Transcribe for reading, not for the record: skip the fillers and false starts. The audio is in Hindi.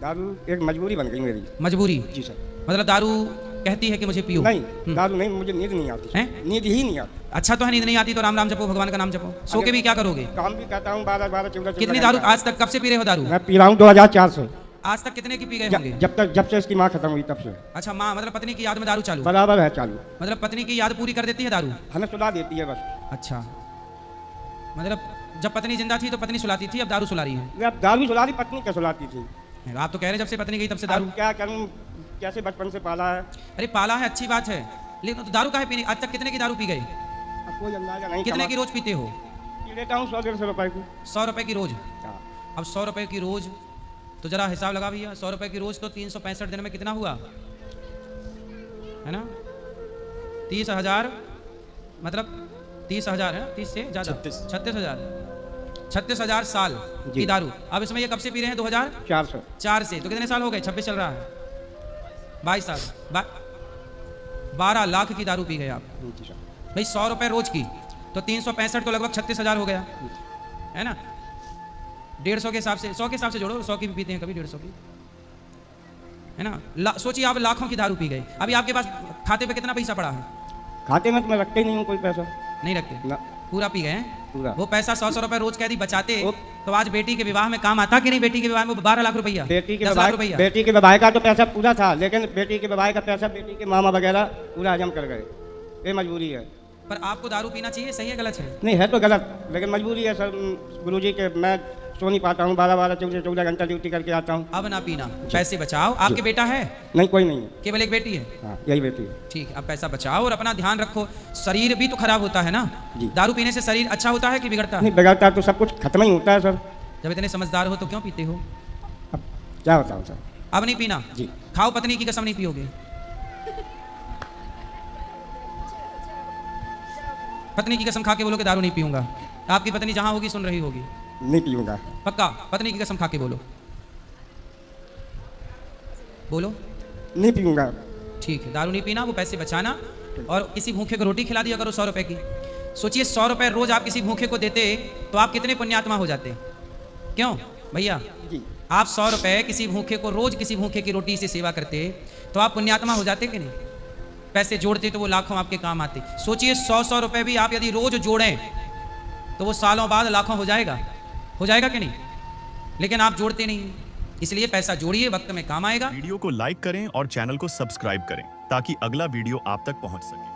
दारू एक मजबूरी बन गई मेरी। मजबूरी? जी सर। मतलब दारू कहती है कि मुझे पियो? नहीं, दारू नहीं, मुझे नींद नहीं आती है, नींद ही नहीं आती। अच्छा तो है, नींद नहीं आती तो राम राम जपो, भगवान का नाम जपो। सो के भी क्या करोगे? काम भी करता हूँ 12-14 कितनी दारू आज तक, कब से पी रहे हो दारू? मैं पी रहा हूँ 2004 से। आज तक कितने की पी गए होंगे? जब से इसकी माँ खत्म हुई तब से। अच्छा, माँ मतलब पत्नी की याद में दारू चालू? बराबर है चालू। मतलब पत्नी की याद पूरी कर देती है दारू? हमें सुला देती है बस। अच्छा, मतलब जब पत्नी जिंदा थी तो पत्नी सुलाती थी, अब दारू सुला रही है? अब दारू सुला रही, पत्नी क्या सुलाती थी? आप तो कह रहे जब से पत्नी गई तब से दारू। क्या करूं, कैसे बचपन से पाला है। अरे पाला है अच्छी बात है, लेकिन तो दारू काहे पीनी? आज तक कितने की दारू पी गए? कोई अंदाजा नहीं। कितने की रोज पीते हो? पी लेता हूँ 100-150 रुपए की। 100 रुपए की रोज? अब 100 रुपए की रोज तो जरा हिसाब लगा भैया, 100 रुपए की रोज तो 365 दिन में कितना हुआ है ना? 30,000, मतलब 30,000 है ना? 30 से ज्यादा 36,000 साल की दारू। अब इसमें ये कब से पी रहे हैं? 2004 से। तो कितने साल हो गए? 26 चल रहा है, 22 साल। 12 लाख की दारू पी गए आप भाई। 100 रुपए रोज की तो 365 तो लगभग 36,000 हो गया है ना? 150 के हिसाब से, 100 के हिसाब से जोड़ो, 100 की भी पीते हैं कभी, 150 की है ना? सोचिए आप लाखों की दारू पी गए। अभी आपके पास खाते पे कितना पैसा पड़ा है? खाते में तो मैं रखते ही नहीं हूँ कोई पैसा। नहीं रखते ना? पूरा पी गए हैं पूरा। वो पैसा 100 रुपए रोज कह दी बचाते तो आज बेटी के विवाह में काम आता कि नहीं? बेटी के विवाह में 12 लाख रुपया, बेटी के 10 लाख रुपया। बेटी के विवाह का तो पैसा पूरा था, लेकिन बेटी के विवाह का पैसा बेटी के मामा वगैरह पूरा हजम कर गए। ये मजबूरी है। पर आपको दारू पीना चाहिए, सही है गलत है? नहीं है तो गलत, लेकिन मजबूरी है सर गुरुजी के। मैं सो नहीं पाता हूँ, 12-14 घंटा ड्यूटी करके आता हूँ। अब ना पीना, पैसे बचाओ। आपके बेटा है? नहीं, कोई नहीं है, केवल एक बेटी है। हाँ, यही बेटी है। ठीक है, अब पैसा बचाओ और अपना ध्यान रखो। शरीर भी तो खराब होता है ना जी। दारू पीने से शरीर अच्छा होता है कि बिगड़ता है? नहीं, बिगड़ता तो सब कुछ खत्म ही होता है सर। जब इतने समझदार हो तो क्यों पीते हो? अब क्या बताऊँ सर। अब नहीं पीना जी। खाओ, पत्नी की कसम नहीं पियोगे? पत्नी की कसम खा के बोलो कि दारू नहीं पीऊंगा। आपकी पत्नी जहां होगी सुन रही होगी। नहीं पीऊंगा पक्का? पत्नी की कसम खा के बोलो, बोलो नहीं पीऊंगा। ठीक है, दारू नहीं पीना, वो पैसे बचाना और किसी भूखे को रोटी खिला दिया करो 100 रुपए की। सोचिए 100 रुपए रोज आप किसी भूखे को देते तो आप कितने पुण्यात्मा हो जाते? क्यों भैया जी? आप 100 रुपए किसी भूखे को, रोज किसी भूखे की रोटी से सेवा करते तो आप पुण्यात्मा हो जाते कि नहीं? पैसे जोड़ते तो वो लाखों आपके काम आते। सोचिए 100 रुपए भी आप यदि रोज जोड़ें तो वो सालों बाद लाखों हो जाएगा कि नहीं? लेकिन आप जोड़ते नहीं, इसलिए पैसा जोड़िए, वक्त में काम आएगा। वीडियो को लाइक करें और चैनल को सब्सक्राइब करें ताकि अगला वीडियो आप तक पहुंच सके।